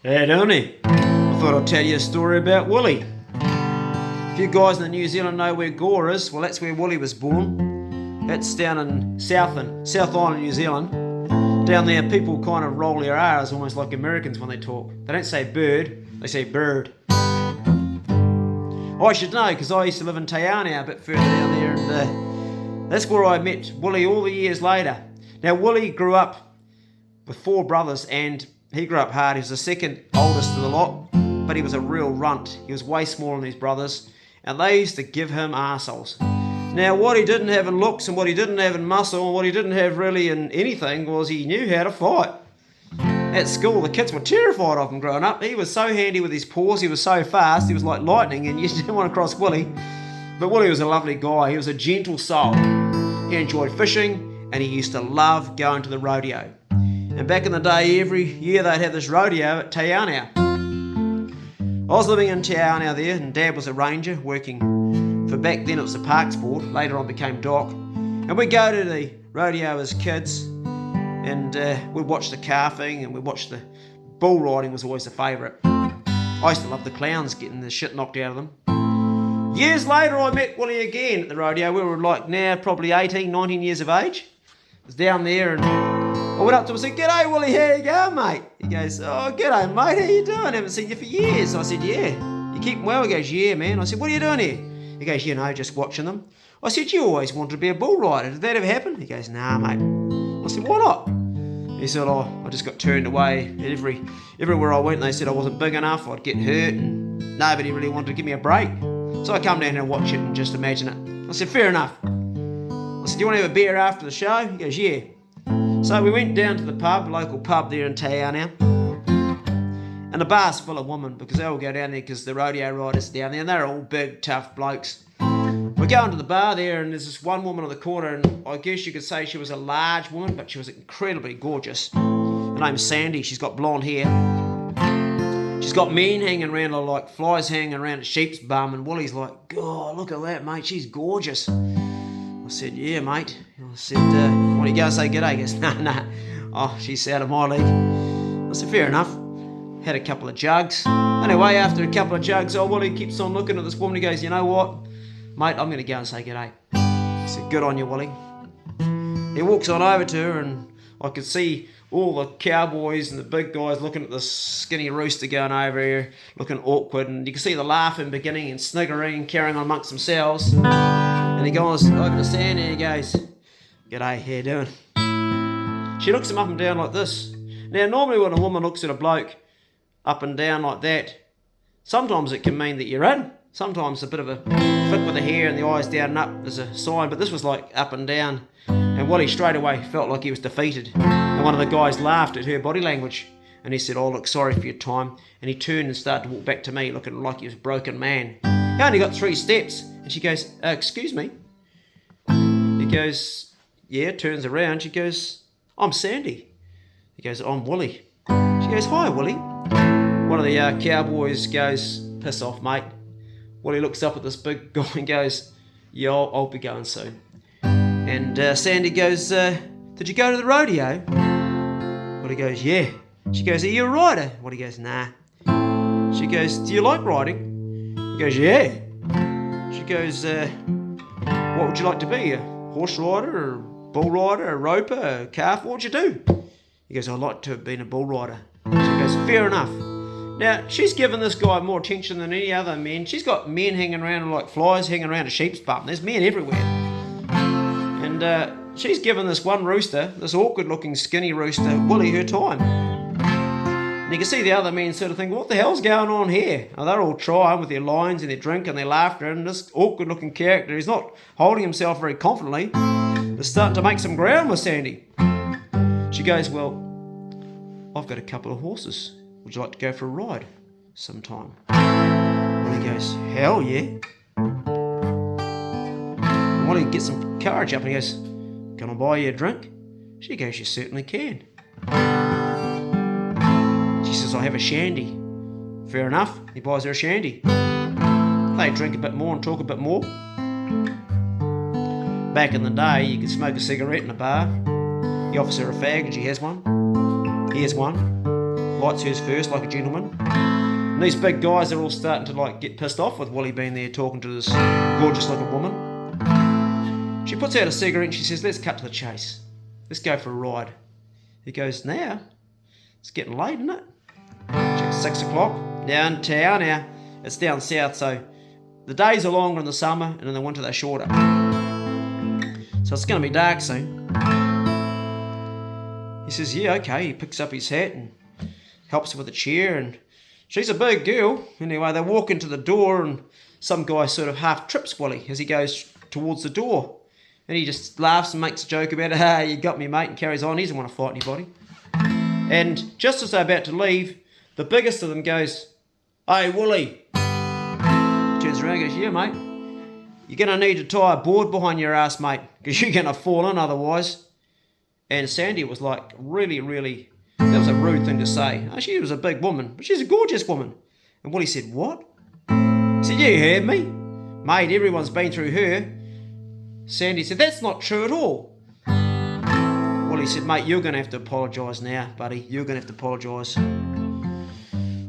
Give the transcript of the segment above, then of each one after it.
Hey, Donny. I thought I'd tell you a story about Willy. If you guys in New Zealand know where Gore is, well, that's where Willy was born. That's down in South Island, New Zealand. Down there, people kind of roll their R's almost like Americans when they talk. They don't say bird, they say bird. I should know because I used to live in Te Anau a bit further down there, and that's where I met Willy all the years later. Now, Willy grew up with 4 brothers, and he grew up hard. He was the second oldest of the lot, but he was a real runt. He was way smaller than his brothers, and they used to give him arseholes. Now, what he didn't have in looks and what he didn't have in muscle and what he didn't have really in anything was he knew how to fight. At school, the kids were terrified of him growing up. He was so handy with his paws, he was so fast, he was like lightning, and you didn't want to cross Willy. But Willy was a lovely guy. He was a gentle soul. He enjoyed fishing, and he used to love going to the rodeo. And back in the day, every year they'd have this rodeo at Te Anau. I was living in Te Anau there, and Dad was a ranger working for, back then it was the Parks Board, later on became Doc. And we'd go to the rodeo as kids, and we'd watch the calving, and we'd watch the bull riding was always a favourite. I used to love the clowns getting the shit knocked out of them. Years later, I met Willy again at the rodeo. We were like now probably 18, 19 years of age. I was down there, and I went up to him and said, "G'day, Willy, how you going, mate?" He goes, "Oh, g'day, mate, how you doing? Haven't seen you for years." I said, "Yeah." "You keeping well?" He goes, "Yeah, man." I said, "What are you doing here?" He goes, "You know, just watching them." I said, "You always wanted to be a bull rider. Did that ever happen?" He goes, "Nah, mate." I said, "Why not?" He said, "Oh, I just got turned away at everywhere I went. They said I wasn't big enough, I'd get hurt, and nobody really wanted to give me a break. So I come down here and watch it and just imagine it." I said, "Fair enough." I said, "Do you want to have a beer after the show?" He goes, "Yeah." So we went down to the pub, local pub there in Te Anau. And the bar's full of women because they all go down there because the rodeo riders are down there, and they're all big, tough blokes. We go into the bar there, and there's this one woman on the corner, and I guess you could say she was a large woman, but she was incredibly gorgeous. Her name's Sandy. She's got blonde hair. She's got men hanging around her like flies hanging around a sheep's bum, and Willy's like, "God, look at that, mate, she's gorgeous." I said, "Yeah, mate." I said, "What do you go say g'day?" He goes, "Nah. Oh, she's out of my league." I said, "Fair enough." Had a couple of jugs. Anyway, after a couple of jugs, Willy keeps on looking at this woman. He goes, "You know what, mate, I'm going to go and say g'day." I said, "Good on you, Willy." He walks on over to her, and I could see all the cowboys and the big guys looking at this skinny rooster going over here, looking awkward, and you can see the laughing beginning and sniggering, carrying on amongst themselves. And he goes over to Sandy and he goes, "G'day, how you doing?" She looks him up and down like this. Now, normally when a woman looks at a bloke up and down like that, sometimes it can mean that you're in. Sometimes a bit of a flick with the hair and the eyes down and up is a sign, but this was like up and down. And Willy straight away felt like he was defeated. And one of the guys laughed at her body language. And he said, "Oh, look, sorry for your time." And he turned and started to walk back to me looking like he was a broken man. He only got 3 steps. And she goes, "Excuse me." He goes, "Yeah," turns around. She goes, "I'm Sandy." He goes, "I'm Willy." She goes, "Hi, Willy." One of the cowboys goes, "Piss off, mate." Willy looks up at this big guy and goes, "Yeah, I'll be going soon." And Sandy goes, "Did you go to the rodeo?" Willy goes, "Yeah." She goes, "Are you a rider?" Willy goes, "Nah." She goes, "Do you like riding?" He goes, "Yeah." She goes, "What would you like to be? A horse rider, or a bull rider, a roper, a calf? What would you do?" He goes, "I'd like to have been a bull rider." She goes, "Fair enough." Now, she's given this guy more attention than any other men. She's got men hanging around like flies hanging around a sheep's bum. There's men everywhere. And she's given this one rooster, this awkward-looking skinny rooster, Willy, her time. And you can see the other men sort of think, "What the hell's going on here?" Oh, they're all trying with their lines and their drink and their laughter, and this awkward-looking character, he's not holding himself very confidently. They're starting to make some ground with Sandy. She goes, "Well, I've got a couple of horses. Would you like to go for a ride sometime?" Willy goes, "Hell yeah." And Willy gets some courage up and he goes, "Can I buy you a drink?" She goes, "You certainly can." She says, "I have a shandy." Fair enough. He buys her a shandy. They drink a bit more and talk a bit more. Back in the day, you could smoke a cigarette in a bar. He offers her a fag and she has one. He has one. lights hers first like a gentleman. And these big guys are all starting to like get pissed off with Willy being there talking to this gorgeous looking woman. She puts out a cigarette and she says, let's cut to the chase. Let's go for a ride. He goes, now? It's getting late, isn't it? It's 6 o'clock. Downtown now. It's down south, so the days are longer in the summer and in the winter they're shorter. So it's going to be dark soon. He says, yeah, okay. He picks up his hat and helps her with a chair, and she's a big girl. Anyway, they walk into the door and some guy sort of half trips Willy as he goes towards the door. And he just laughs and makes a joke about it. "Ah, you got me, mate," and carries on. He doesn't want to fight anybody. And just as they're about to leave, the biggest of them goes, "Hey, Willy." Turns around and goes, "Yeah, mate. You're going to need to tie a board behind your ass, mate, because you're going to fall in otherwise." And Sandy was like, really, that was a rude thing to say. Oh, she was a big woman, but she's a gorgeous woman. And Willy said, "What?" He said, "Yeah, you heard me. Mate, everyone's been through her." Sandy said, "That's not true at all." Willy said, "Mate, you're going to have to apologise now, buddy. You're going to have to apologise."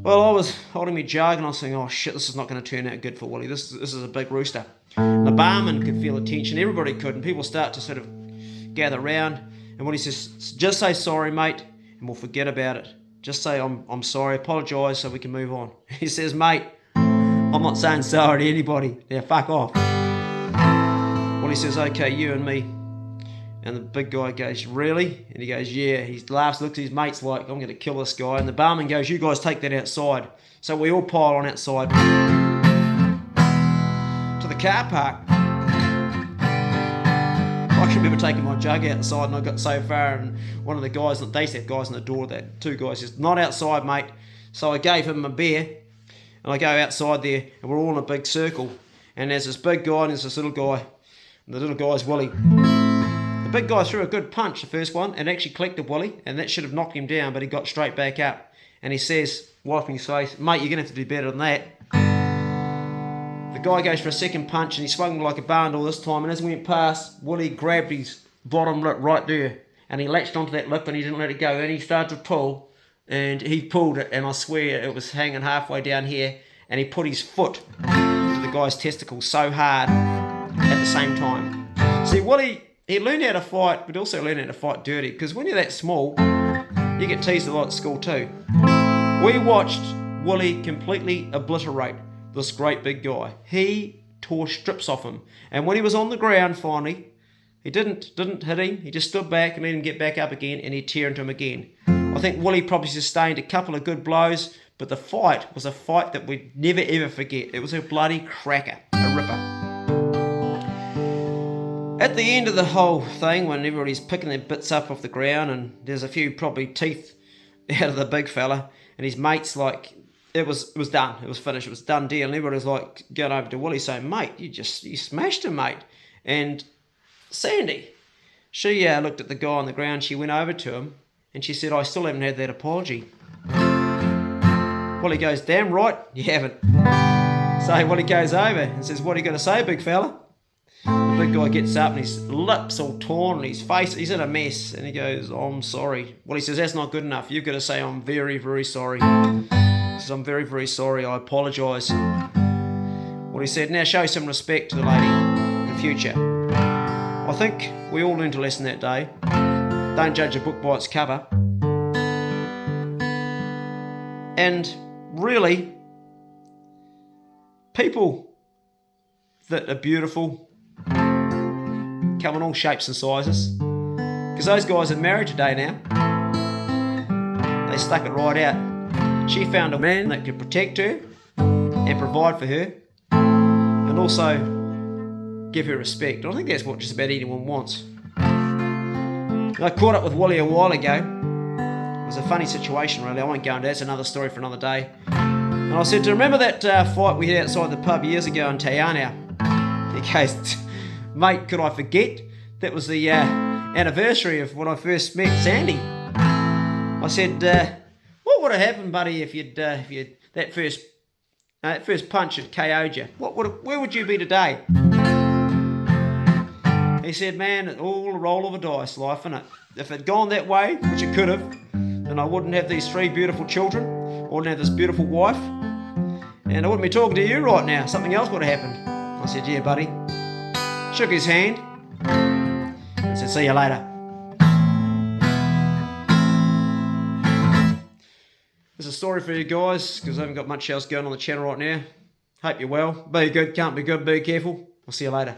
Well, I was holding me jug and I was saying, oh shit, this is not going to turn out good for Willy. This is a big rooster. And the barman could feel the tension, everybody could, and people start to sort of gather round. And Willy says, "Just say sorry, mate, and we'll forget about it. Just say I'm sorry, apologise so we can move on." He says, "Mate, I'm not saying sorry to anybody. Now fuck off." Willy says, "Okay, you and me." And the big guy goes, "Really?" And he goes, "Yeah." He laughs, looks at his mates like, "I'm going to kill this guy." And the barman goes, "You guys take that outside." So we all pile on outside to the car park. I can remember taking my jug outside and I got so far and one of the guys, they used to have guys on the door, that two guys says, "Not outside, mate." So I gave him a beer and I go outside there and we're all in a big circle. And there's this big guy and there's this little guy. And the little guy's Willy. The big guy threw a good punch, the first one, and actually collected Willy, and that should have knocked him down, but he got straight back up. And he says, wiping his face, "Mate, you're going to have to do better than that." The guy goes for a second punch and he swung like a barndle this time, and as we went past, Willy grabbed his bottom lip right there and he latched onto that lip and he didn't let it go, and he started to pull and he pulled it, and I swear it was hanging halfway down here, and he put his foot to the guy's testicles so hard at the same time. See, Willy, he learned how to fight, but also learned how to fight dirty, because when you're that small, you get teased a lot at school too. We watched Willy completely obliterate this great big guy. He tore strips off him, and when he was on the ground finally, he didn't hit him. He just stood back and let him get back up again, and he'd tear into him again. I think Willy probably sustained a couple of good blows, but the fight was a fight that we'd never ever forget. It was a bloody cracker, a ripper. At the end of the whole thing, when everybody's picking their bits up off the ground and there's a few probably teeth out of the big fella, and his mates like, it was done, it was finished, it was done deal, and everybody was like going over to Willy saying, "Mate, you smashed him, mate." And Sandy, she looked at the guy on the ground, she went over to him and she said, "I still haven't had that apology." Willy goes, "Damn right you haven't." So Willy goes over and says, "What are you going to say, big fella?" The big guy gets up and his lips all torn and his face, he's in a mess, and he goes, "I'm sorry." Well, he says, "That's not good enough. You've got to say, I'm very, very sorry." He says, "I'm very, very sorry. I apologise." Well, he said, "Now show some respect to the lady in future." I think we all learned a lesson that day. Don't judge a book by its cover. And really, people that are beautiful come in all shapes and sizes, because those guys are married today now. They stuck it right out. She found a man that could protect her and provide for her and also give her respect. And I think that's what just about anyone wants. I caught up with Willy a while ago. It was a funny situation really, I won't go into that, it's another story for another day. And I said, "Do you remember that fight we had outside the pub years ago in Tayana?" He goes, "Mate, could I forget? That was the anniversary of when I first met Sandy." I said, "What would have happened, buddy, if you'd that first punch had KO'd you? Where would you be today?" He said, "Man, it's all a roll of a dice, life, innit? If it'd gone that way, which it could have, then I wouldn't have these 3 beautiful children, I wouldn't have this beautiful wife, and I wouldn't be talking to you right now. Something else would have happened. I said, yeah, buddy. Shook his hand and said, see you later. There's a story for you guys, because I haven't got much else going on the channel right now. Hope you're well. Be good, can't be good, be careful. I'll see you later.